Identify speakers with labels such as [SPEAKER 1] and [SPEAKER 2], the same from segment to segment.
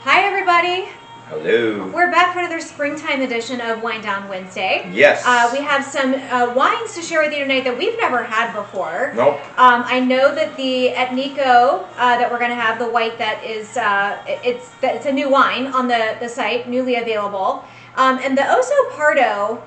[SPEAKER 1] Hi everybody!
[SPEAKER 2] Hello.
[SPEAKER 1] We're back for another springtime edition of Wine Down Wednesday.
[SPEAKER 2] Yes.
[SPEAKER 1] We have some wines to share with you tonight that we've never had before.
[SPEAKER 2] Nope.
[SPEAKER 1] I know that at Nico that we're going to have the white that is it's a new wine on the site, newly available, and the Oso Pardo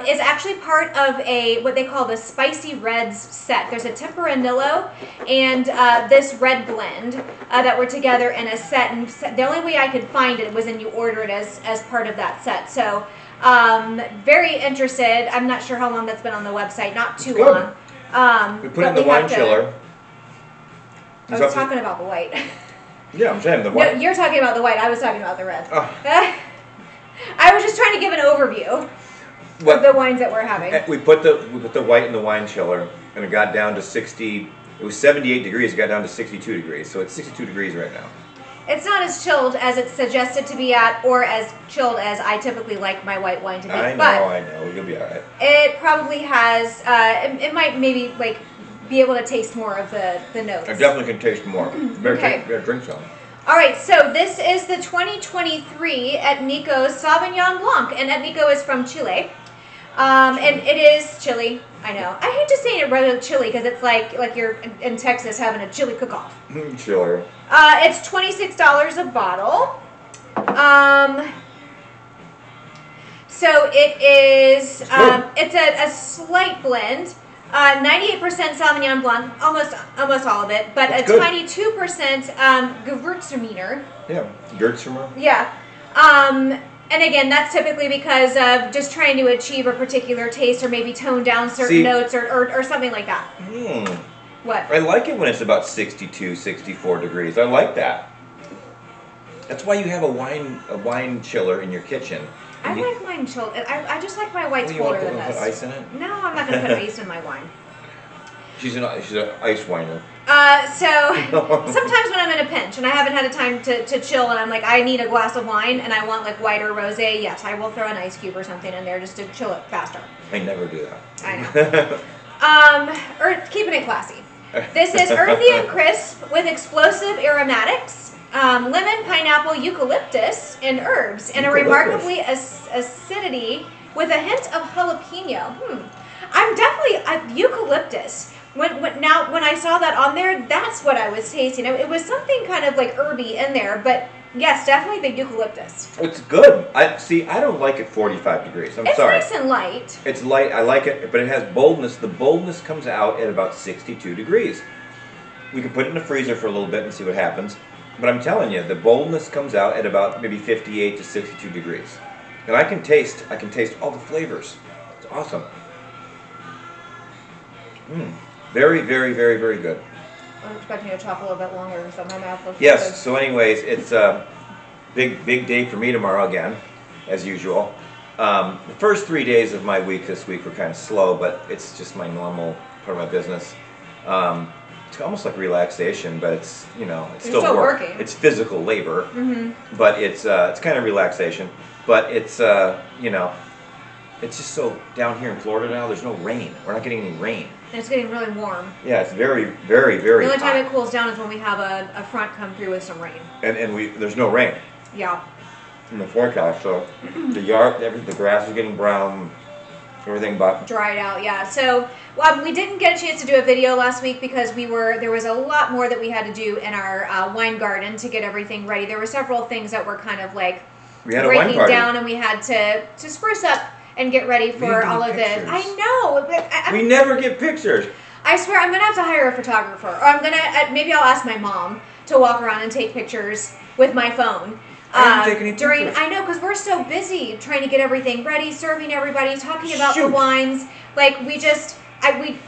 [SPEAKER 1] is actually part of what they call the Spicy Reds set. There's a Tempranillo and this red blend that were together in a set. And the only way I could find it was when you order it as part of that set. So very interested. I'm not sure how long that's been on the website. Not too long.
[SPEAKER 2] We put it in the wine chiller.
[SPEAKER 1] I was talking about the white.
[SPEAKER 2] Yeah, I'm saying the white.
[SPEAKER 1] No, you're talking about the white. I was talking about the red.
[SPEAKER 2] Oh.
[SPEAKER 1] I was just trying to give an overview. Of the wines that we're having.
[SPEAKER 2] We put the white in the wine chiller, and it got down to 60. It was 78 degrees. It got down to 62 degrees. So it's 62 degrees right now.
[SPEAKER 1] It's not as chilled as it's suggested to be at, or as chilled as I typically like my white wine to be.
[SPEAKER 2] I know. You'll be all right.
[SPEAKER 1] It probably has. It might maybe be able to taste more of the notes.
[SPEAKER 2] I definitely can taste more.
[SPEAKER 1] Okay.
[SPEAKER 2] Better drink some.
[SPEAKER 1] All right, so this is the 2023 at Nico's Sauvignon Blanc, and at Nico is from Chile. And it is chili. I know. I hate just saying it rather than chili because it's like you're in Texas having a chili cook-off.
[SPEAKER 2] Chiller.
[SPEAKER 1] It's $26 a bottle. So it is. It's a slight blend. 98% Sauvignon Blanc, almost all of it, but a tiny 2% Gewürztraminer.
[SPEAKER 2] Yeah, Gewürztraminer.
[SPEAKER 1] Yeah. And again, that's typically because of just trying to achieve a particular taste or maybe tone down certain notes or something like that. What?
[SPEAKER 2] I like it when it's about 62, 64 degrees. I like that. That's why you have a wine chiller in your kitchen.
[SPEAKER 1] I like mine chilled. I just like my whites colder than this.
[SPEAKER 2] Put ice in it?
[SPEAKER 1] No, I'm not going to put ice in my wine.
[SPEAKER 2] She's an ice winer.
[SPEAKER 1] So sometimes when I'm in a pinch and I haven't had a time to chill and I'm like, I need a glass of wine and I want like white or rosé, yes, I will throw an ice cube or something in there just to chill it faster.
[SPEAKER 2] I never do that.
[SPEAKER 1] I know. Or keeping it classy. This is earthy and crisp with explosive aromatics, lemon, pineapple, eucalyptus, and herbs, and a remarkably acidity with a hint of jalapeno. I'm definitely eucalyptus. When I saw that on there, that's what I was tasting. It was something kind of like herby in there, but yes, definitely the eucalyptus.
[SPEAKER 2] It's good. I don't like it 45 degrees. I'm sorry.
[SPEAKER 1] It's nice and light.
[SPEAKER 2] It's light. I like it, but it has boldness. The boldness comes out at about 62 degrees. We can put it in the freezer for a little bit and see what happens. But I'm telling you, the boldness comes out at about maybe 58 to 62 degrees. And I can taste all the flavors. It's awesome. Very, very, very, very good.
[SPEAKER 1] I'm expecting it to talk a little bit longer, so my mouth looks
[SPEAKER 2] Yes,
[SPEAKER 1] good.
[SPEAKER 2] so anyways, it's a big day for me tomorrow again, as usual. The first 3 days of my week this week were kind of slow, but it's just my normal part of my business. It's almost like relaxation, but it's, it's still
[SPEAKER 1] working.
[SPEAKER 2] It's physical labor, but it's kind of relaxation. But it's, it's just so down here in Florida now, there's no rain. We're not getting any rain.
[SPEAKER 1] And it's getting really warm.
[SPEAKER 2] Yeah, it's very, very, very
[SPEAKER 1] hot. The only time
[SPEAKER 2] it
[SPEAKER 1] cools down is when we have a front come through with some rain.
[SPEAKER 2] And there's no rain.
[SPEAKER 1] Yeah.
[SPEAKER 2] In the forecast, so the the grass is getting brown, everything but
[SPEAKER 1] dried out. Yeah. So we didn't get a chance to do a video last week because there was a lot more that we had to do in our wine garden to get everything ready. There were several things that were kind of like breaking down, and we had to spruce up and get ready for all of this. I know. But
[SPEAKER 2] we never get pictures.
[SPEAKER 1] I swear I'm going to have to hire a photographer. Or maybe I'll ask my mom to walk around and take pictures with my phone.
[SPEAKER 2] I didn't take any pictures.
[SPEAKER 1] I know, because we're so busy trying to get everything ready, serving everybody, talking about the wines. Like, we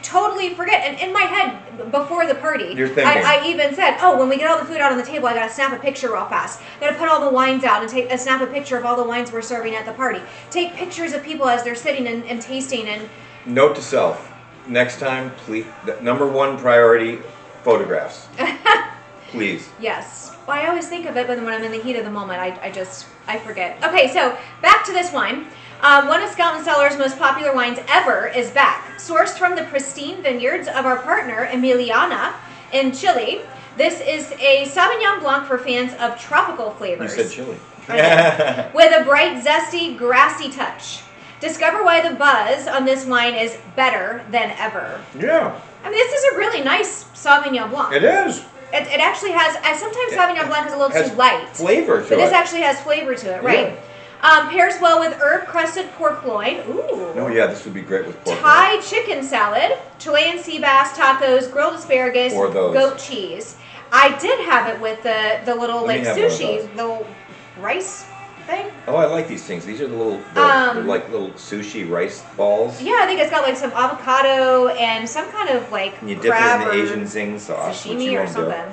[SPEAKER 1] totally forget. And in my head, before the party, I even said, when we get all the food out on the table, I got to snap a picture real fast. Got to put all the wines out and snap a picture of all the wines we're serving at the party. Take pictures of people as they're sitting and tasting. And
[SPEAKER 2] note to self, next time, please, the #1 priority, photographs. Please.
[SPEAKER 1] Yes. Well, I always think of it, but then when I'm in the heat of the moment, I forget. Okay, so back to this wine. One of Scout & Cellar's most popular wines ever is back. Sourced from the pristine vineyards of our partner, Emiliana, in Chile, This is a Sauvignon Blanc for fans of tropical
[SPEAKER 2] You
[SPEAKER 1] flavors.
[SPEAKER 2] said chili.
[SPEAKER 1] With a bright, zesty, grassy touch. Discover why the buzz on this wine is better than ever.
[SPEAKER 2] Yeah.
[SPEAKER 1] I mean, this is a really nice Sauvignon Blanc.
[SPEAKER 2] It is.
[SPEAKER 1] It actually has, sometimes Sauvignon Blanc is a little too light.
[SPEAKER 2] Flavor to it.
[SPEAKER 1] But this actually has flavor to it, right?
[SPEAKER 2] Yeah.
[SPEAKER 1] Pairs well with herb-crusted pork loin. Ooh.
[SPEAKER 2] Oh, yeah, this would be great with pork
[SPEAKER 1] Thai chicken salad, Chilean sea bass tacos, grilled asparagus, goat cheese. I did have it with the little like sushi, little rice thing.
[SPEAKER 2] Oh, I like these things. These are the little, they're like little sushi rice balls.
[SPEAKER 1] Yeah, I think it's got like some avocado and some kind of like
[SPEAKER 2] and you dip it in the Asian zing sauce,
[SPEAKER 1] sashimi or something.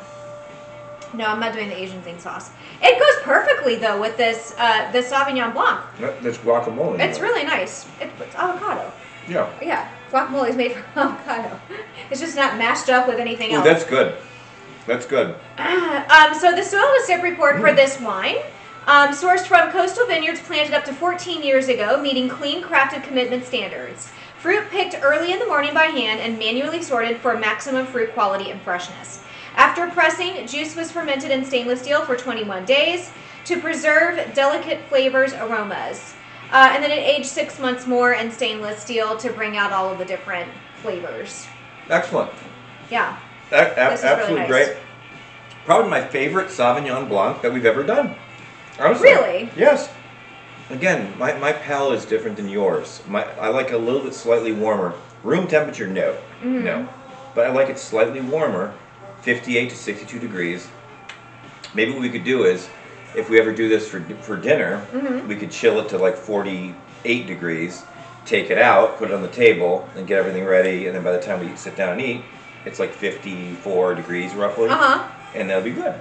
[SPEAKER 1] No, I'm not doing the Asian zing sauce. It goes perfectly though with this this Sauvignon Blanc.
[SPEAKER 2] That's guacamole.
[SPEAKER 1] It's really nice. It's avocado.
[SPEAKER 2] Yeah.
[SPEAKER 1] Yeah, guacamole is made from avocado. It's just not mashed up with anything else.
[SPEAKER 2] That's good. That's good.
[SPEAKER 1] So the soil to sip report for this wine, sourced from coastal vineyards planted up to 14 years ago, meeting clean crafted commitment standards. Fruit picked early in the morning by hand and manually sorted for maximum fruit quality and freshness. After pressing, juice was fermented in stainless steel for 21 days to preserve delicate flavors, aromas. And then it aged 6 months more in stainless steel to bring out all of the different flavors.
[SPEAKER 2] Excellent.
[SPEAKER 1] Yeah.
[SPEAKER 2] Absolutely
[SPEAKER 1] really nice.
[SPEAKER 2] Great. Probably my favorite Sauvignon Blanc that we've ever done. Honestly.
[SPEAKER 1] Really?
[SPEAKER 2] Yes. Again, my palate is different than yours. I like it a little bit slightly warmer. Room temperature, no. Mm-hmm. No. But I like it slightly warmer, 58 to 62 degrees. Maybe what we could do is, if we ever do this for dinner, we could chill it to like 48 degrees, take it out, put it on the table, and get everything ready, and then by the time we sit down and eat, it's like 54 degrees roughly, and that'll be good.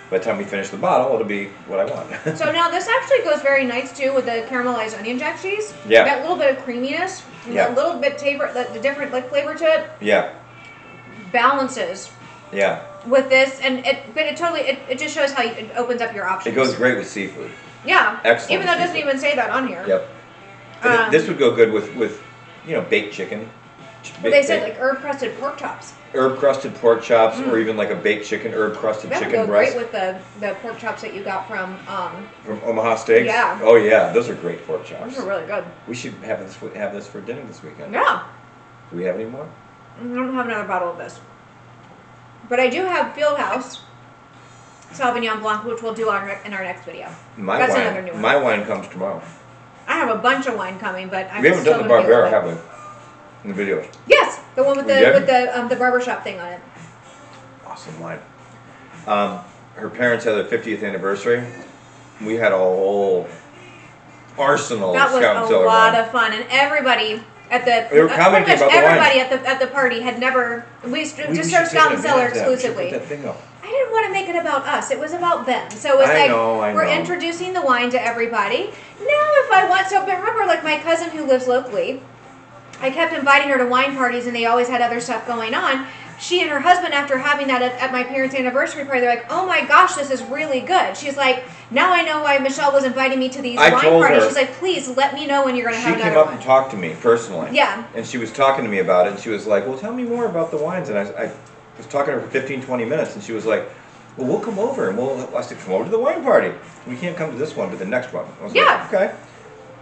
[SPEAKER 2] By the time we finish the bottle, it'll be what I want.
[SPEAKER 1] So now this actually goes very nice too with the caramelized onion jack cheese.
[SPEAKER 2] Yeah.
[SPEAKER 1] That little bit of creaminess, a little bit the different like flavor to it.
[SPEAKER 2] Yeah.
[SPEAKER 1] Balances.
[SPEAKER 2] Yeah.
[SPEAKER 1] With this, but it just shows how it opens up your options.
[SPEAKER 2] It goes great with seafood.
[SPEAKER 1] Yeah.
[SPEAKER 2] Excellent.
[SPEAKER 1] Even though it doesn't even say that on here.
[SPEAKER 2] Yep. This would go good with baked chicken.
[SPEAKER 1] They said like herb crusted pork chops.
[SPEAKER 2] Herb crusted pork chops, or even like a baked chicken, herb crusted chicken breast.
[SPEAKER 1] That would go great with the pork chops that you got from
[SPEAKER 2] Omaha Steaks.
[SPEAKER 1] Yeah.
[SPEAKER 2] Oh yeah, those are great pork chops.
[SPEAKER 1] Those are really good.
[SPEAKER 2] We should have this for dinner this weekend.
[SPEAKER 1] Yeah.
[SPEAKER 2] Do we have any more?
[SPEAKER 1] I don't have another bottle of this, but I do have Fieldhouse Sauvignon Blanc, which we'll do in our next video. That's another new one.
[SPEAKER 2] My wine comes tomorrow.
[SPEAKER 1] I have a bunch of wine coming, but
[SPEAKER 2] we haven't done the Barbera, have we? In the videos.
[SPEAKER 1] Yes, the one with the barbershop thing on it.
[SPEAKER 2] Awesome wine. Her parents had their 50th anniversary. We had a whole arsenal of Scout and Cellar wine.
[SPEAKER 1] That was a lot of fun, and everybody at the
[SPEAKER 2] they were commenting about
[SPEAKER 1] everybody at the party had never. We just served Scout and Cellar exclusively.
[SPEAKER 2] Put that thing up.
[SPEAKER 1] I didn't want to make it about us. It was about them. So it was we're introducing the wine to everybody. Now if I want, but remember, like my cousin who lives locally, I kept inviting her to wine parties and they always had other stuff going on. She and her husband, after having that at my parents' anniversary party, they're like, oh my gosh, this is really good. She's like, now I know why Michelle was inviting me to these wine parties. She's like, please let me know when you're going to have another one.
[SPEAKER 2] She came up and talked to me personally.
[SPEAKER 1] Yeah.
[SPEAKER 2] And she was talking to me about it and she was like, well, tell me more about the wines. And I was talking to her for 15, 20 minutes and she was like, well, we'll come over and I said, come over to the wine party. We can't come to this one, but the next one. I was like, okay.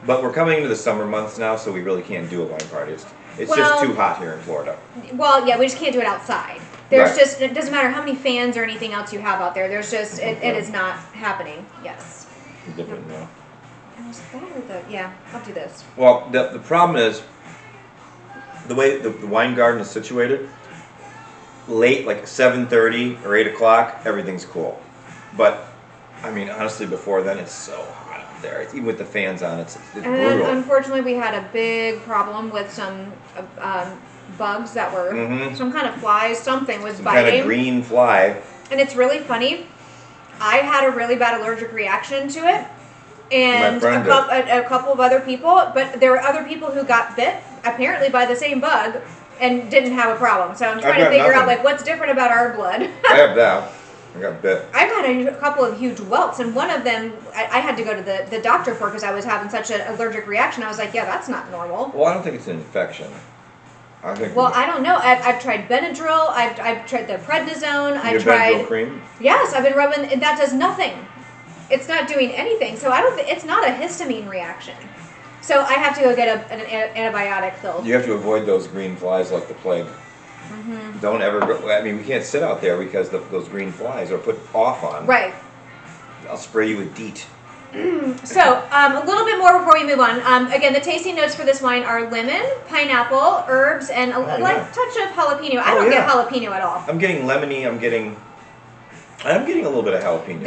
[SPEAKER 2] But we're coming into the summer months now, so we really can't do a wine party. It's just too hot here in Florida.
[SPEAKER 1] Well, yeah, we just can't do it outside. There's just, it doesn't matter how many fans or anything else you have out there. There's just, it is not happening. Yes.
[SPEAKER 2] Different now.
[SPEAKER 1] Yeah, I'll do this.
[SPEAKER 2] Well, the problem is, the way the wine garden is situated, late, like 7:30 or 8 o'clock, everything's cool. But, I mean, honestly, before then, it's so hot out there. Even with the fans on, it's brutal.
[SPEAKER 1] And unfortunately, we had a big problem with some bugs that were, some kind of flies, something was biting.
[SPEAKER 2] Kind of green fly.
[SPEAKER 1] And it's really funny. I had a really bad allergic reaction to it. And a couple of other people, but there were other people who got bit, apparently by the same bug, and didn't have a problem. So I'm trying to figure out, like, what's different about our blood.
[SPEAKER 2] I have that. I got bit.
[SPEAKER 1] I've had a couple of huge welts, and one of them I had to go to the doctor for because I was having such an allergic reaction. I was like, yeah, that's not normal.
[SPEAKER 2] Well, I don't think it's an infection. I think.
[SPEAKER 1] Well, I don't know. I've tried Benadryl. I've tried the prednisone. I've
[SPEAKER 2] Your
[SPEAKER 1] tried.
[SPEAKER 2] Benadryl cream.
[SPEAKER 1] Yes, I've been rubbing, and that does nothing. It's not doing anything. So I don't. It's not a histamine reaction. So I have to go get an antibiotic pill.
[SPEAKER 2] You have to avoid those green flies like the plague.
[SPEAKER 1] Mm-hmm.
[SPEAKER 2] Don't ever go. I mean, we can't sit out there because those green flies are put off on.
[SPEAKER 1] Right.
[SPEAKER 2] I'll spray you with DEET.
[SPEAKER 1] So, a little bit more before we move on. Again, the tasting notes for this wine are lemon, pineapple, herbs, and a touch of jalapeno. I don't get jalapeno at all.
[SPEAKER 2] I'm getting lemony. I'm getting a little bit of jalapeno.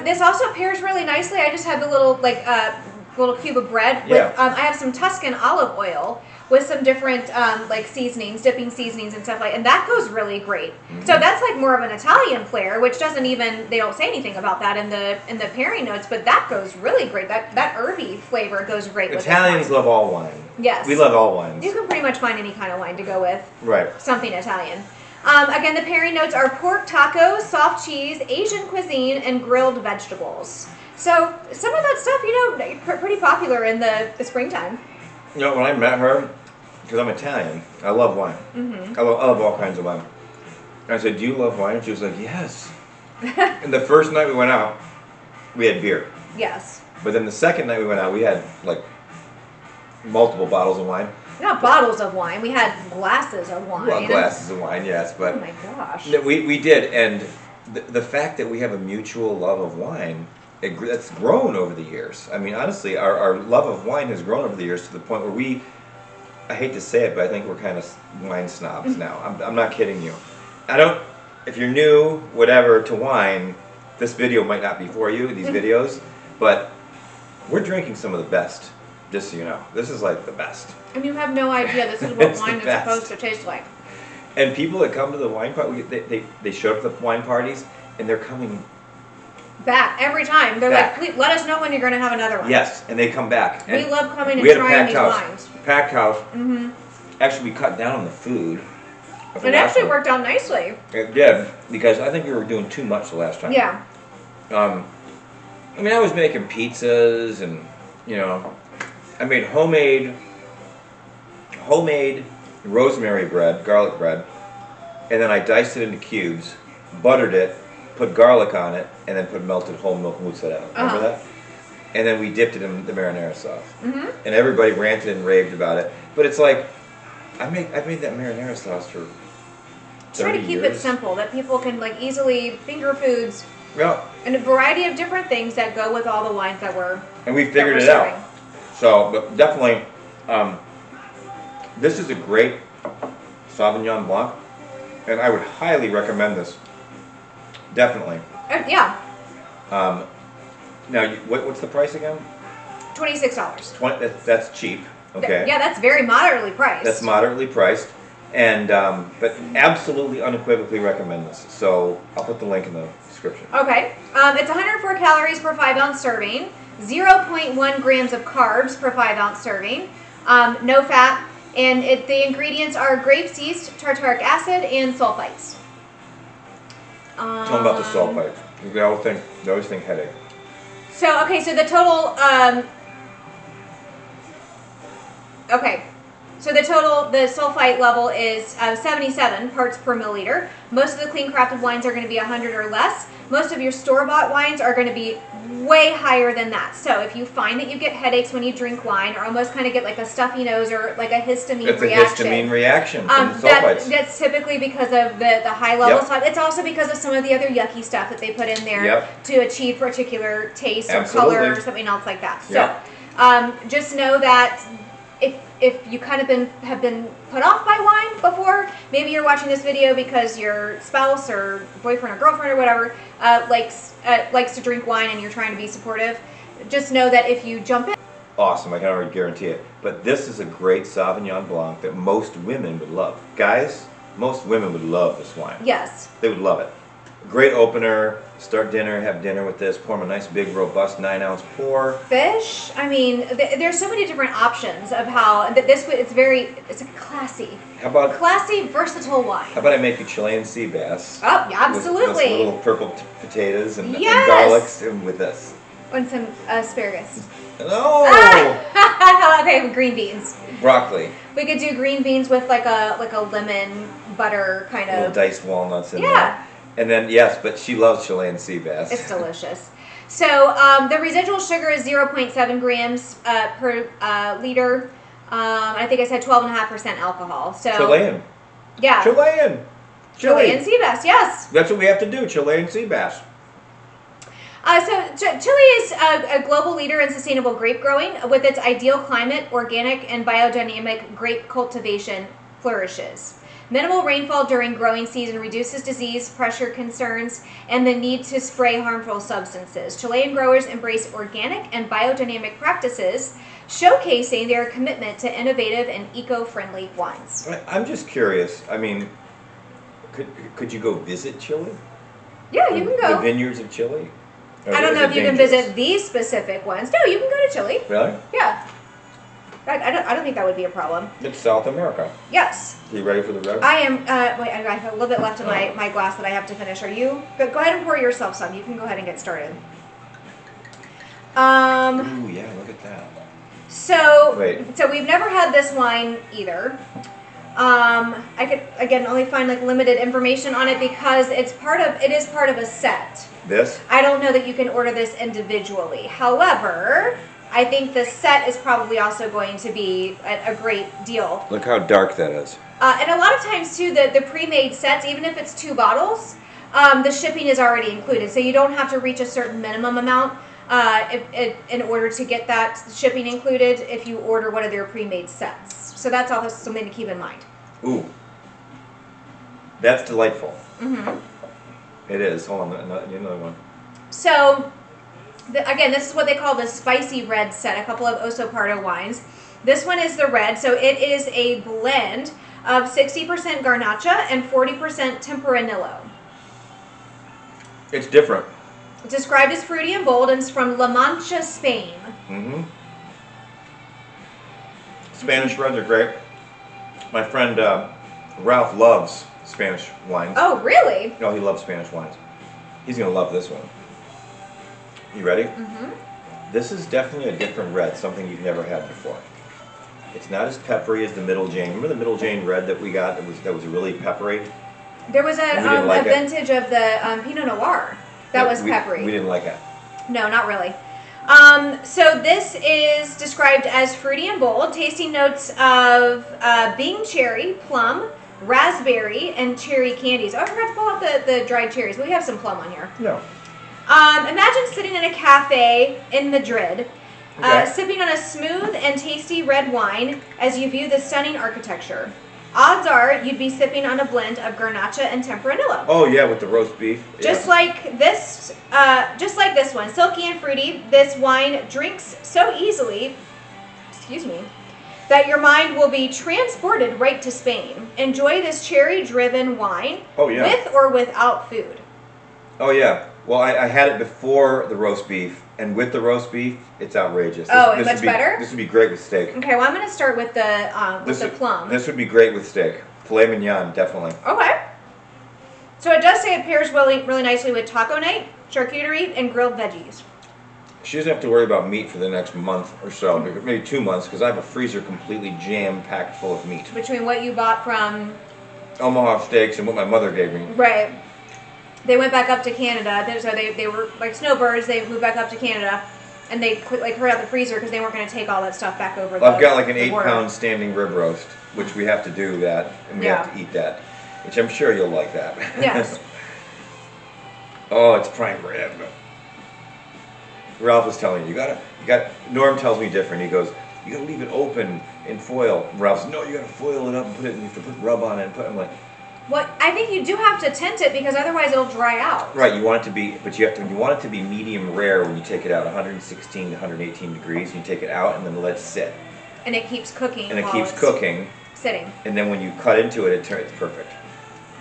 [SPEAKER 1] This also pairs really nicely. I just had the little little cube of bread with. I have some Tuscan olive oil with some different seasonings, dipping seasonings and stuff and that goes really great. Mm-hmm. So that's like more of an Italian flair, which they don't say anything about that in the pairing notes, but that goes really great. That herby flavor goes great with
[SPEAKER 2] Italians love all wine.
[SPEAKER 1] Yes.
[SPEAKER 2] We love all wines.
[SPEAKER 1] You can pretty much find any kind of wine to go with.
[SPEAKER 2] Right.
[SPEAKER 1] Something Italian. Again, the pairing notes are pork tacos, soft cheese, Asian cuisine, and grilled vegetables. So some of that stuff, pretty popular in the springtime.
[SPEAKER 2] You know, when I met her, because I'm Italian, I love wine.
[SPEAKER 1] Mm-hmm.
[SPEAKER 2] I love all kinds of wine. I said, "Do you love wine?" She was like, "Yes." And the first night we went out, we had beer.
[SPEAKER 1] Yes.
[SPEAKER 2] But then the second night we went out, we had like multiple bottles of wine.
[SPEAKER 1] Not bottles of wine. We had glasses of wine.
[SPEAKER 2] Well, glasses of wine, yes. But
[SPEAKER 1] oh my gosh.
[SPEAKER 2] We did, and the fact that we have a mutual love of wine, that's grown over the years. I mean, honestly, our love of wine has grown over the years to the point where I hate to say it, but I think we're kind of wine snobs now. I'm not kidding you. If you're new, whatever, to wine, this video might not be for you, these videos, but we're drinking some of the best, just so you know. This is like the best.
[SPEAKER 1] And you have no idea this is what wine is supposed to taste like.
[SPEAKER 2] And people that come to the wine party, they show up at the wine parties, and they're coming
[SPEAKER 1] back every time. They're like, please let us know when you're going to have another one.
[SPEAKER 2] Yes, and they come back.
[SPEAKER 1] We love coming and trying these wines.
[SPEAKER 2] Packed house.
[SPEAKER 1] Mm-hmm.
[SPEAKER 2] Actually, we cut down on the food.
[SPEAKER 1] It actually worked out nicely.
[SPEAKER 2] It did, because I think we were doing too much the last time.
[SPEAKER 1] Yeah.
[SPEAKER 2] I mean, I was making pizzas, and I made homemade rosemary bread, garlic bread, and then I diced it into cubes, buttered it, put garlic on it, and then put melted whole milk mozzarella. Remember that? And then we dipped it in the marinara sauce. Mm-hmm. And everybody ranted and raved about it. But it's like, I've made that marinara sauce for 30
[SPEAKER 1] Try to keep
[SPEAKER 2] years.
[SPEAKER 1] it simple, that people can easily finger foods.
[SPEAKER 2] Yeah.
[SPEAKER 1] And a variety of different things that go with all the wines that we're
[SPEAKER 2] And we figured it out. So, but definitely, this is a great Sauvignon Blanc, and I would highly recommend this. Definitely.
[SPEAKER 1] Yeah.
[SPEAKER 2] Now, what's the price again?
[SPEAKER 1] $26.
[SPEAKER 2] That's cheap. Okay.
[SPEAKER 1] Yeah, that's very moderately priced.
[SPEAKER 2] That's moderately priced, and but absolutely unequivocally recommend this. So I'll put the link in the description.
[SPEAKER 1] Okay. It's 104 calories per 5-ounce serving, 0.1 grams of carbs per 5-ounce serving, no fat, and the ingredients are grape yeast, tartaric acid, and sulfites.
[SPEAKER 2] Tell them about the sulfites. They always think headache.
[SPEAKER 1] So the total. The sulfite level is 77 parts per milliliter. Most of the clean crafted wines are going to be 100 or less. Most of your store-bought wines are going to be way higher than that. So if you find that you get headaches when you drink wine, or almost kind of get like a stuffy nose or like a histamine reaction.
[SPEAKER 2] It's a histamine reaction from the sulfites.
[SPEAKER 1] That's typically because of the high level salt. It's also because of some of the other yucky stuff that they put in there to achieve particular taste or color or something else like that. So just know that if you kind of have been put off by wine before, maybe you're watching this video because your spouse or boyfriend or girlfriend or whatever likes to drink wine and you're trying to be supportive, just know that if you jump in.
[SPEAKER 2] Awesome, I can already guarantee it. But this is a great Sauvignon Blanc that most women would love. Guys, most women would love this wine.
[SPEAKER 1] Yes.
[SPEAKER 2] They would love it. Great opener. Start dinner, have dinner with this. Pour them a nice big robust 9-ounce pour.
[SPEAKER 1] Fish. I mean, there's so many different options of how it's a classy.
[SPEAKER 2] How about
[SPEAKER 1] classy, versatile wine?
[SPEAKER 2] How about I make you Chilean sea bass?
[SPEAKER 1] Oh, yeah, absolutely.
[SPEAKER 2] With little purple potatoes and garlics, and with this.
[SPEAKER 1] And some asparagus.
[SPEAKER 2] No.
[SPEAKER 1] Okay, green beans.
[SPEAKER 2] Broccoli.
[SPEAKER 1] We could do green beans with like a lemon butter kind
[SPEAKER 2] Little
[SPEAKER 1] of.
[SPEAKER 2] diced walnuts in there.
[SPEAKER 1] Yeah.
[SPEAKER 2] And then, yes, but she loves Chilean sea bass.
[SPEAKER 1] It's delicious. So the residual sugar is 0.7 grams per liter. I think I said 12.5% alcohol. So
[SPEAKER 2] Chilean.
[SPEAKER 1] Yeah. Chilean sea bass, yes.
[SPEAKER 2] That's what we have to do, Chilean sea bass.
[SPEAKER 1] Chile is a global leader in sustainable grape growing. With its ideal climate, organic and biodynamic grape cultivation flourishes. Minimal rainfall during growing season reduces disease pressure concerns and the need to spray harmful substances. Chilean growers embrace organic and biodynamic practices, showcasing their commitment to innovative and eco-friendly wines.
[SPEAKER 2] I'm just curious. I mean, could you go visit Chile?
[SPEAKER 1] Yeah, you can go.
[SPEAKER 2] The vineyards of Chile?
[SPEAKER 1] I don't know if you can visit these specific ones. No, you can go to Chile.
[SPEAKER 2] Really?
[SPEAKER 1] Yeah. I don't think that would be a problem.
[SPEAKER 2] It's South America.
[SPEAKER 1] Yes.
[SPEAKER 2] Are you ready for the rest?
[SPEAKER 1] I am. Wait, I have a little bit left in my glass that I have to finish. Are you? Go ahead and pour yourself some. You can go ahead and get started.
[SPEAKER 2] Ooh, yeah, look at that.
[SPEAKER 1] So
[SPEAKER 2] Wait.
[SPEAKER 1] So we've never had this wine either. I could again only find like limited information on it because it is part of a set.
[SPEAKER 2] This?
[SPEAKER 1] I don't know that you can order this individually. However, I think the set is probably also going to be a great deal.
[SPEAKER 2] Look how dark that is.
[SPEAKER 1] And a lot of times too, the pre-made sets, even if it's 2 bottles, the shipping is already included. So you don't have to reach a certain minimum amount in order to get that shipping included if you order one of their pre-made sets. So that's also something to keep in mind.
[SPEAKER 2] Ooh. That's delightful.
[SPEAKER 1] Mm-hmm.
[SPEAKER 2] It is. Hold on, another one.
[SPEAKER 1] So, again, this is what they call the spicy red set, a couple of Oso Pardo wines. This one is the red, so it is a blend of 60% Garnacha and 40% Tempranillo.
[SPEAKER 2] It's different.
[SPEAKER 1] It's described as fruity and bold, and it's from La Mancha, Spain.
[SPEAKER 2] Mm-hmm. Spanish reds are great. My friend Ralph loves Spanish wines.
[SPEAKER 1] Oh, really?
[SPEAKER 2] No, he loves Spanish wines. He's going to love this one. You ready?
[SPEAKER 1] Mm-hmm.
[SPEAKER 2] This is definitely a different red, something you've never had before. It's not as peppery as the Middle Jane. Remember the Middle Jane red that we got that was really peppery?
[SPEAKER 1] There was a vintage of the Pinot Noir that was peppery.
[SPEAKER 2] We didn't like it.
[SPEAKER 1] No, not really. So this is described as fruity and bold, tasting notes of Bing cherry, plum, raspberry, and cherry candies. Oh, I forgot to pull out the dried cherries. We have some plum on here.
[SPEAKER 2] No.
[SPEAKER 1] Imagine sitting in a cafe in Madrid,
[SPEAKER 2] Okay.
[SPEAKER 1] sipping on a smooth and tasty red wine as you view the stunning architecture. Odds are you'd be sipping on a blend of Garnacha and Tempranillo.
[SPEAKER 2] Oh yeah, with the roast beef.
[SPEAKER 1] Just like this one, silky and fruity. This wine drinks so easily, excuse me, that your mind will be transported right to Spain. Enjoy this cherry-driven wine with or without food.
[SPEAKER 2] Oh yeah. Well, I had it before the roast beef, and with the roast beef, it's outrageous.
[SPEAKER 1] It's much better?
[SPEAKER 2] This would be great with steak.
[SPEAKER 1] Okay, well I'm going to start with the plum.
[SPEAKER 2] This would be great with steak. Filet mignon, definitely.
[SPEAKER 1] Okay. So it does say it pairs really nicely with taco night, charcuterie, and grilled veggies.
[SPEAKER 2] She doesn't have to worry about meat for the next month or so, maybe 2 months, because I have a freezer completely jam-packed full of meat.
[SPEAKER 1] Between what you bought from
[SPEAKER 2] Omaha Steaks and what my mother gave me.
[SPEAKER 1] Right. They went back up to Canada. So they were like snowbirds. They moved back up to Canada, and they cleared out the freezer because they weren't going to take all that stuff back over.
[SPEAKER 2] Well, I've got like an 8-pound standing rib roast, which we have to do that, and we have to eat that, which I'm sure you'll like that.
[SPEAKER 1] Yes.
[SPEAKER 2] Oh, it's prime rib. Ralph was telling you got. Norm tells me different. He goes, you got to leave it open in foil. Ralph says, no, you got to foil it up and put it. You have to put rub on it and put. I'm like.
[SPEAKER 1] What I think you do have to tint it because otherwise it'll dry out.
[SPEAKER 2] Right, you want it to be, but you want it to be medium rare when you take it out, 116 to 118 degrees. You take it out and then let it sit.
[SPEAKER 1] And it keeps cooking.
[SPEAKER 2] And it keeps cooking.
[SPEAKER 1] Sitting.
[SPEAKER 2] And then when you cut into it, it's perfect.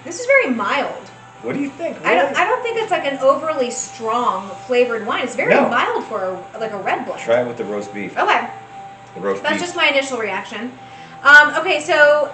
[SPEAKER 1] This is very mild.
[SPEAKER 2] What do you think? Really?
[SPEAKER 1] I don't think it's like an overly strong flavored wine. It's very mild for a red blend.
[SPEAKER 2] Try it with the roast beef.
[SPEAKER 1] Okay.
[SPEAKER 2] The roast beef.
[SPEAKER 1] That's just my initial reaction. Okay, so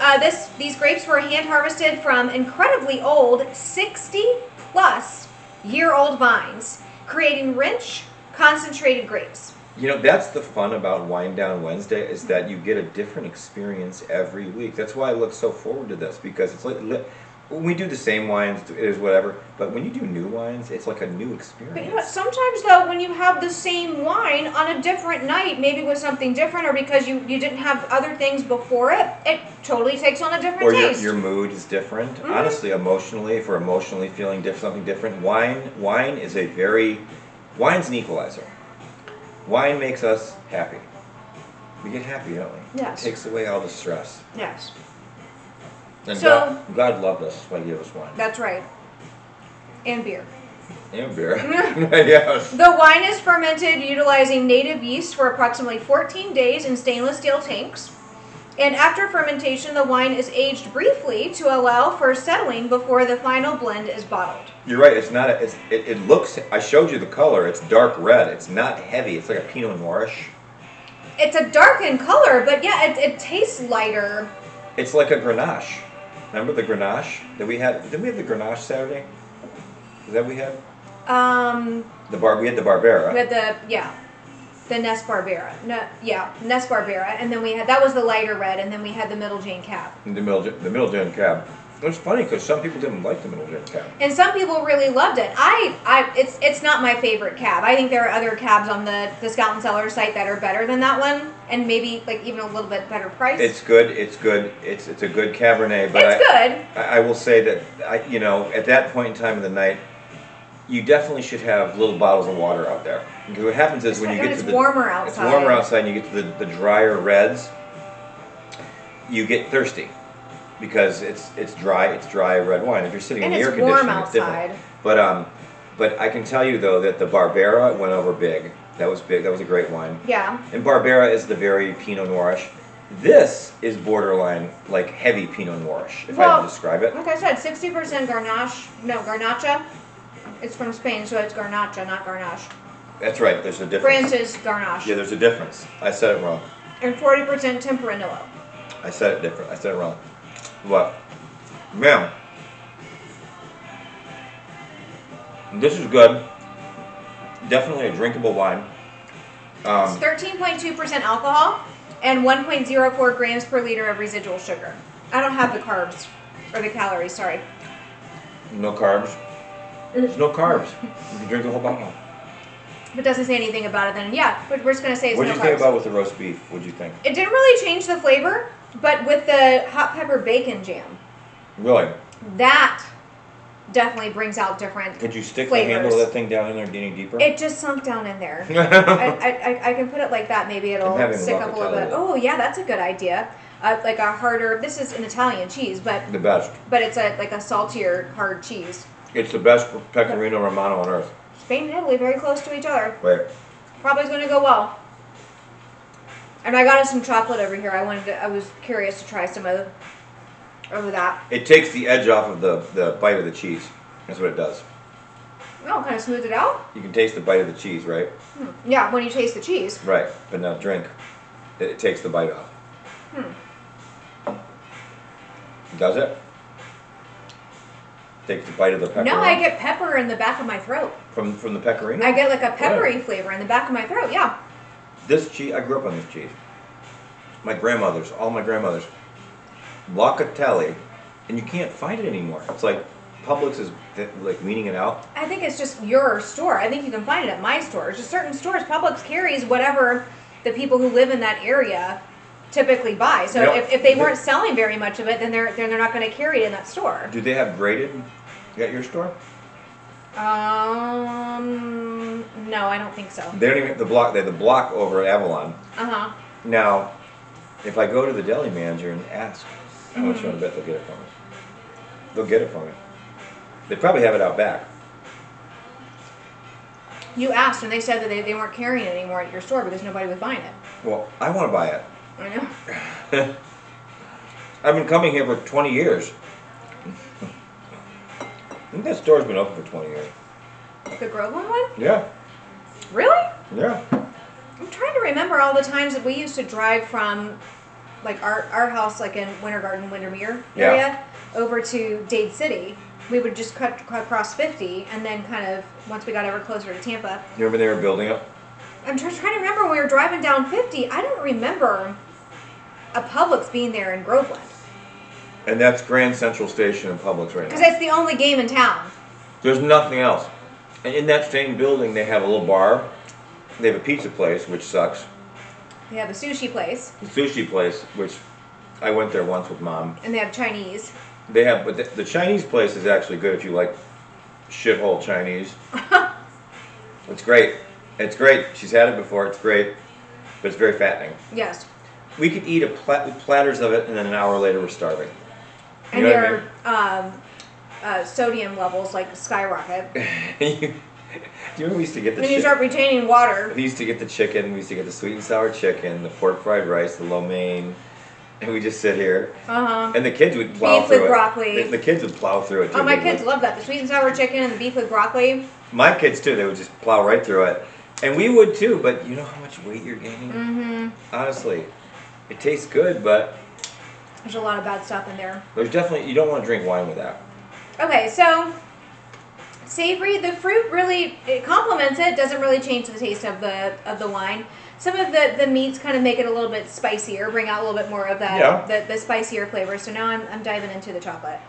[SPEAKER 1] these grapes were hand harvested from incredibly old 60-plus year old vines, creating rich, concentrated grapes.
[SPEAKER 2] You know, that's the fun about Wine Down Wednesday is that you get a different experience every week. That's why I look so forward to this because it's like when we do the same wines, it is whatever. But when you do new wines, it's like a new experience.
[SPEAKER 1] But you know what? Sometimes though, when you have the same wine on a different night, maybe with something different, or because you didn't have other things before it, it totally takes on a different
[SPEAKER 2] Or
[SPEAKER 1] taste.
[SPEAKER 2] your mood is different. Honestly, emotionally, if we're emotionally feeling something different, wine is wine's an equalizer. Wine makes us happy. We get happy, don't we?
[SPEAKER 1] Yes.
[SPEAKER 2] It takes away all the stress.
[SPEAKER 1] Yes.
[SPEAKER 2] And
[SPEAKER 1] So-
[SPEAKER 2] God loved us, that's why He gave us wine.
[SPEAKER 1] That's right. And beer.
[SPEAKER 2] And beer. Yes.
[SPEAKER 1] The wine is fermented utilizing native yeast for approximately 14 days in stainless steel tanks. And after fermentation, the wine is aged briefly to allow for settling before the final blend is bottled.
[SPEAKER 2] You're right. It's not. It looks. I showed you the color. It's dark red. It's not heavy. It's like a Pinot Noirish.
[SPEAKER 1] It's a dark in color, but yeah, it tastes lighter.
[SPEAKER 2] It's like a Grenache. Remember the Grenache that we had? Didn't we have the Grenache Saturday? Is that what we had? We had the Barbera.
[SPEAKER 1] We had the Nest Barbera. No, yeah, Nest Barbera, and then that was the lighter red, and then we had the Middle Jane Cab.
[SPEAKER 2] The Middle Gen Cab. It's funny because some people didn't like the Middle Gen Cab.
[SPEAKER 1] And some people really loved it. It's not my favorite cab. I think there are other cabs on the Scout and Cellar site that are better than that one, and maybe like even a little bit better price.
[SPEAKER 2] It's good. It's good. It's a good Cabernet. But
[SPEAKER 1] it's good.
[SPEAKER 2] I will say that at that point in time of the night, you definitely should have little bottles of water out there. Because what happens is when you get to
[SPEAKER 1] it's warmer outside.
[SPEAKER 2] It's warmer outside, and you get to the drier reds, you get thirsty. Because it's dry red wine. If you're sitting in the air conditioning, it's different. But I can tell you though that the Barbera went over big. That was big. That was a great wine.
[SPEAKER 1] Yeah.
[SPEAKER 2] And Barbera is the very Pinot Noirish. This is borderline like heavy Pinot Noirish, if I had to describe it.
[SPEAKER 1] Like I said, 60% Garnacha. It's from Spain, so it's Garnacha, not Garnache.
[SPEAKER 2] That's right. There's a difference.
[SPEAKER 1] France is Garnache.
[SPEAKER 2] Yeah, there's a difference. I said it wrong.
[SPEAKER 1] And 40% Tempranillo.
[SPEAKER 2] I said it different. I said it wrong. What? Man. This is good. Definitely a drinkable wine.
[SPEAKER 1] It's 13.2% alcohol and 1.04 grams per liter of residual sugar. I don't have the carbs, or the calories, sorry.
[SPEAKER 2] No carbs. There's no carbs. You can drink the whole bottle.
[SPEAKER 1] If it doesn't say anything about it, then yeah, we're just going to say it's no carbs.
[SPEAKER 2] What did you think about with the roast beef? What did you think?
[SPEAKER 1] It didn't really change the flavor, but with the hot pepper bacon jam.
[SPEAKER 2] Really?
[SPEAKER 1] That definitely brings out different
[SPEAKER 2] Could you stick
[SPEAKER 1] flavors.
[SPEAKER 2] the handle of that thing down in there any deeper?
[SPEAKER 1] It just sunk down in there. I can put it like that. Maybe it'll stick up a little bit. Oh yeah, that's a good idea. Like a harder. This is an Italian cheese, but
[SPEAKER 2] the best.
[SPEAKER 1] But it's like a saltier hard cheese.
[SPEAKER 2] It's the best Pecorino Romano on earth.
[SPEAKER 1] Spain and Italy very close to each other.
[SPEAKER 2] Right.
[SPEAKER 1] Probably going to go well. And I got us some chocolate over here. I was curious to try some of that.
[SPEAKER 2] It takes the edge off of the bite of the cheese. That's what it does.
[SPEAKER 1] Oh, kind of smooth it out.
[SPEAKER 2] You can taste the bite of the cheese, right?
[SPEAKER 1] Yeah, when you taste the cheese.
[SPEAKER 2] Right, but not drink. It takes the bite off. Does it? Takes the bite of the pepper.
[SPEAKER 1] No, I get pepper in the back of my throat.
[SPEAKER 2] From the pecorino?
[SPEAKER 1] I get like a peppery flavor in the back of my throat, yeah.
[SPEAKER 2] This cheese, I grew up on this cheese. All my grandmothers, Locatelli, and you can't find it anymore. It's like Publix is like weaning it out.
[SPEAKER 1] I think it's just your store. I think you can find it at my store. It's just certain stores. Publix carries whatever the people who live in that area typically buy. So if they weren't selling very much of it, then they're not going to carry it in that store.
[SPEAKER 2] Do they have grated at your store?
[SPEAKER 1] No, I don't think so.
[SPEAKER 2] They don't even have the block. They have the block over at Avalon. Now, if I go to the deli manager and ask how much you want to bet they'll get it for me, they'll get it for me. They probably have it out back.
[SPEAKER 1] You asked, and they said that they weren't carrying it anymore at your store because nobody was buying it.
[SPEAKER 2] Well, I want to buy it.
[SPEAKER 1] I know.
[SPEAKER 2] I've been coming here for 20 years. I think that store's been open for 20 years.
[SPEAKER 1] The Groveland one?
[SPEAKER 2] Yeah.
[SPEAKER 1] Really?
[SPEAKER 2] Yeah.
[SPEAKER 1] I'm trying to remember all the times that we used to drive from, like, our house, like in Winter Garden, Windermere area, over to Dade City. We would just cut across 50, and then kind of, once we got ever closer to Tampa.
[SPEAKER 2] You remember they were building up?
[SPEAKER 1] I'm trying to remember when we were driving down 50. I don't remember a Publix being there in Groveland.
[SPEAKER 2] And that's Grand Central Station and Publix right now.
[SPEAKER 1] Because it's the only game in town.
[SPEAKER 2] There's nothing else. And in that same building, they have a little bar. They have a pizza place, which sucks.
[SPEAKER 1] They have a sushi place.
[SPEAKER 2] The sushi place, which I went there once with Mom.
[SPEAKER 1] And they have Chinese.
[SPEAKER 2] They have, but the Chinese place is actually good if you like shithole Chinese. It's great. It's great. She's had it before. It's great. But it's very fattening.
[SPEAKER 1] Yes.
[SPEAKER 2] We could eat platters of it, and then an hour later we're starving.
[SPEAKER 1] And your sodium levels like skyrocket.
[SPEAKER 2] Do you remember we used to get the
[SPEAKER 1] Then you start retaining water.
[SPEAKER 2] We used to get the chicken. We used to get the sweet and sour chicken, the pork fried rice, the lo mein. And we just sit here. And the kids would plow through it.
[SPEAKER 1] Beef with broccoli.
[SPEAKER 2] The kids would plow through it too.
[SPEAKER 1] Oh, my kids love that. The sweet and sour chicken and the beef with broccoli.
[SPEAKER 2] My kids too. They would just plow right through it. And we would too, but you know how much weight you're gaining? Honestly. It tastes good, but
[SPEAKER 1] there's a lot of bad stuff in there.
[SPEAKER 2] There's definitely, you don't want to drink wine with that.
[SPEAKER 1] Okay, so savory, the fruit really, it complements it, doesn't really change the taste of the wine. Some of the meats kind of make it a little bit spicier, bring out a little bit more of that, the spicier flavor. So now I'm diving into the chocolate.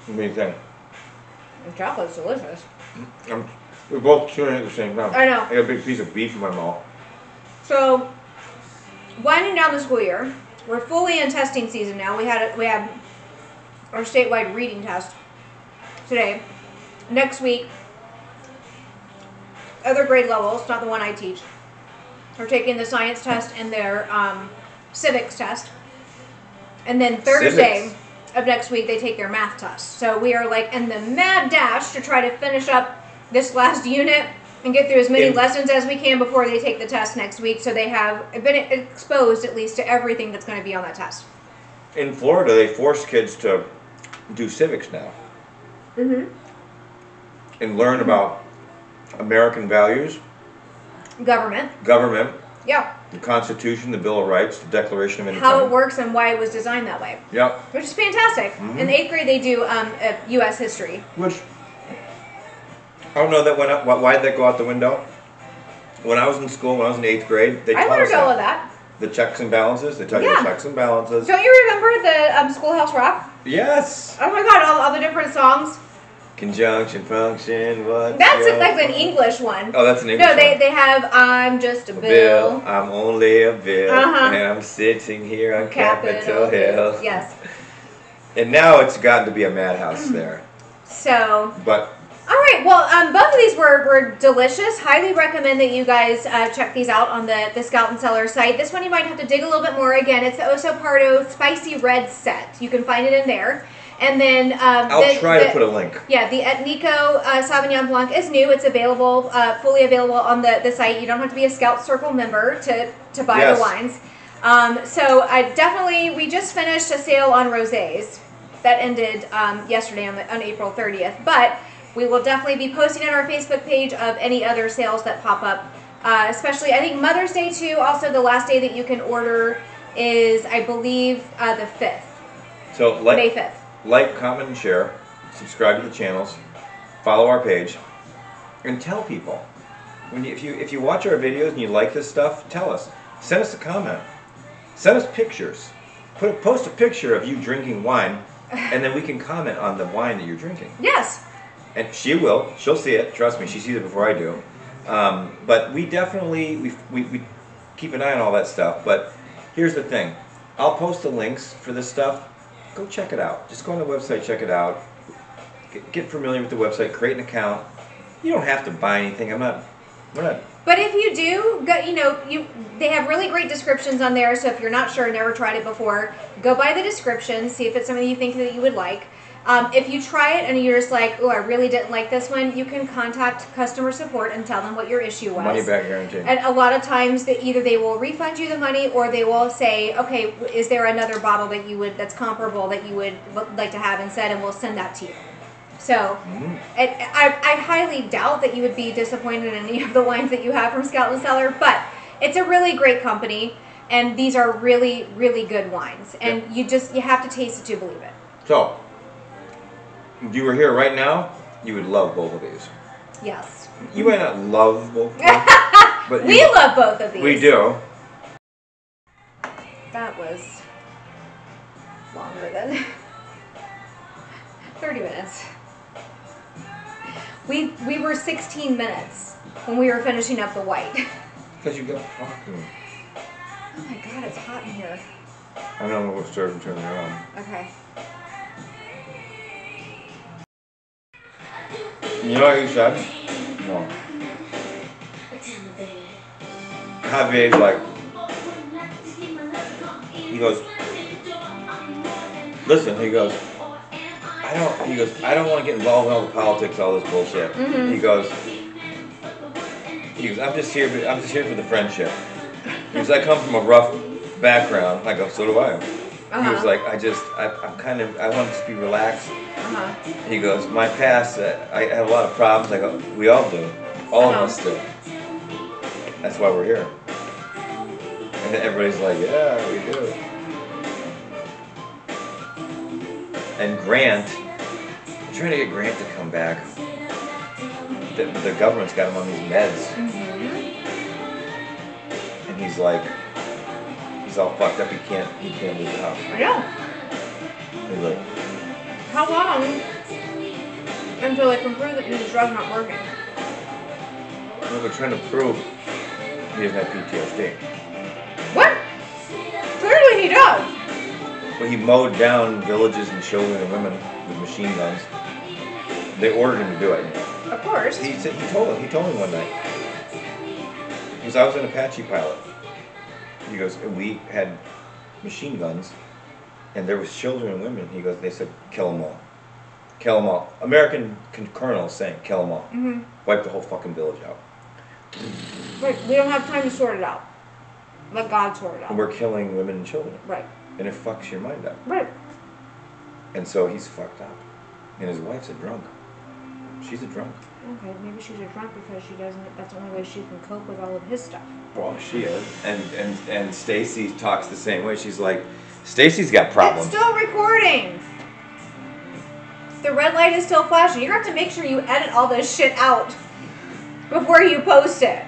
[SPEAKER 2] What do you think?
[SPEAKER 1] The chocolate's delicious.
[SPEAKER 2] We're both chewing it at the same time.
[SPEAKER 1] I know.
[SPEAKER 2] I got a big piece of beef in my mouth.
[SPEAKER 1] So, winding down the school year, we're fully in testing season now. We had our statewide reading test today. Next week, other grade levels, not the one I teach, are taking the science test and their civics test. And then Thursday of next week, they take their math test. So we are like in the mad dash to try to finish up this last unit and get through as many lessons as we can before they take the test next week. So they have been exposed at least to everything that's going to be on that test.
[SPEAKER 2] In Florida, they force kids to do civics now. And learn about American values.
[SPEAKER 1] Government. Yeah.
[SPEAKER 2] The Constitution, the Bill of Rights, the Declaration of Independence.
[SPEAKER 1] How it works and why it was designed that way.
[SPEAKER 2] Yep.
[SPEAKER 1] Which is fantastic. In the 8th grade, they do U.S. history.
[SPEAKER 2] Which, I don't know that went up. Why did that go out the window? When I was in school, when I was in 8th grade, they taught us
[SPEAKER 1] all of that.
[SPEAKER 2] The checks and balances. They taught you the checks and balances.
[SPEAKER 1] Don't you remember the Schoolhouse Rock?
[SPEAKER 2] Yes.
[SPEAKER 1] Oh my God, all the different songs.
[SPEAKER 2] Conjunction, function, what?
[SPEAKER 1] That's like an English one.
[SPEAKER 2] Oh, that's an English one.
[SPEAKER 1] No, they have I'm just a bill.
[SPEAKER 2] I'm only a bill. And I'm sitting here on Capitol Hill.
[SPEAKER 1] Yes.
[SPEAKER 2] And now it's gotten to be a madhouse there.
[SPEAKER 1] So.
[SPEAKER 2] But.
[SPEAKER 1] All right. Well, both of these were delicious. Highly recommend that you guys check these out on the Scout and Cellar site. This one you might have to dig a little bit more. Again, it's the Oso Pardo Spicy Red Set. You can find it in there. And then
[SPEAKER 2] I'll try to put a link.
[SPEAKER 1] Yeah, the Etnico Sauvignon Blanc is new. It's available, fully available on the site. You don't have to be a Scout Circle member to buy the wines. So I definitely, we just finished a sale on rosés that ended yesterday on April 30th. But we will definitely be posting on our Facebook page of any other sales that pop up. Especially, I think Mother's Day too. Also, the last day that you can order is, I believe, the 5th.
[SPEAKER 2] So
[SPEAKER 1] May 5th.
[SPEAKER 2] Like, comment, and share. Subscribe to the channels. Follow our page. And tell people. If you watch our videos and you like this stuff, tell us. Send us a comment. Send us pictures. Post a picture of you drinking wine, and then we can comment on the wine that you're drinking.
[SPEAKER 1] Yes.
[SPEAKER 2] And she will. She'll see it. Trust me, she sees it before I do. But we definitely, we keep an eye on all that stuff. But here's the thing. I'll post the links for this stuff. Go check it out. Just go on the website, check it out. Get familiar with the website, create an account. You don't have to buy anything. We're not.
[SPEAKER 1] But if you do, they have really great descriptions on there. So if you're not sure, never tried it before, go by the description, see if it's something you think that you would like. If you try it and you're just like, oh, I really didn't like this one, you can contact customer support and tell them what your issue was.
[SPEAKER 2] Money back guarantee.
[SPEAKER 1] And a lot of times, either they will refund you the money, or they will say, okay, is there another bottle that's comparable that you would like to have instead, and we'll send that to you. So, I highly doubt that you would be disappointed in any of the wines that you have from Scout and Cellar, but it's a really great company, and these are really, really good wines, and you have to taste it to believe it.
[SPEAKER 2] So, if you were here right now, you would love both of these.
[SPEAKER 1] Yes.
[SPEAKER 2] You might not love both of them, but
[SPEAKER 1] We love both of these.
[SPEAKER 2] We do.
[SPEAKER 1] That was longer than 30 minutes. We were 16 minutes when we were finishing up the white.
[SPEAKER 2] Because you got talking.
[SPEAKER 1] Oh my god, it's hot in here.
[SPEAKER 2] I know we'll start and turn it on.
[SPEAKER 1] Okay.
[SPEAKER 2] You know what he said? No. Javier's like, he goes, listen, he goes, I don't want to get involved in all the politics, all this bullshit.
[SPEAKER 1] Mm-hmm.
[SPEAKER 2] He goes, I'm just here for the friendship. He goes, I come from a rough background. I go, so do I. He was like, I want to be relaxed. He goes, my past, I have a lot of problems. I go, we all do. All of us do. That's why we're here. And everybody's like, yeah, we do. And Grant, I'm trying to get Grant to come back. The government's got him on these meds.
[SPEAKER 1] Mm-hmm.
[SPEAKER 2] And he's like, he's all fucked up. He can't leave the house.
[SPEAKER 1] I know.
[SPEAKER 2] He's like,
[SPEAKER 1] how long until they can prove that his drug's not working?
[SPEAKER 2] well, they're trying to prove he doesn't have PTSD.
[SPEAKER 1] What? Clearly he does.
[SPEAKER 2] Well, he mowed down villages and children and women with machine guns. They ordered him to do it.
[SPEAKER 1] Of course.
[SPEAKER 2] He told me one night. He goes, I was an Apache pilot. He goes, and we had machine guns, and there was children and women. He goes, they said, kill them all. Kill them all. American colonels saying, kill them all.
[SPEAKER 1] Mm-hmm.
[SPEAKER 2] Wipe the whole fucking village out.
[SPEAKER 1] Right. We don't have time to sort it out. Let God sort it out.
[SPEAKER 2] And we're killing women and children.
[SPEAKER 1] Right.
[SPEAKER 2] And it fucks your mind up.
[SPEAKER 1] Right.
[SPEAKER 2] And so he's fucked up. And his wife's a drunk. She's a drunk.
[SPEAKER 1] Okay, maybe she's a drunk because she doesn't. That's the only way she can cope with all of his stuff.
[SPEAKER 2] Well, she is. And Stacy talks the same way. She's like, Stacy's got problems.
[SPEAKER 1] It's still recording. The red light is still flashing. You're going to have to make sure you edit all this shit out before you post it.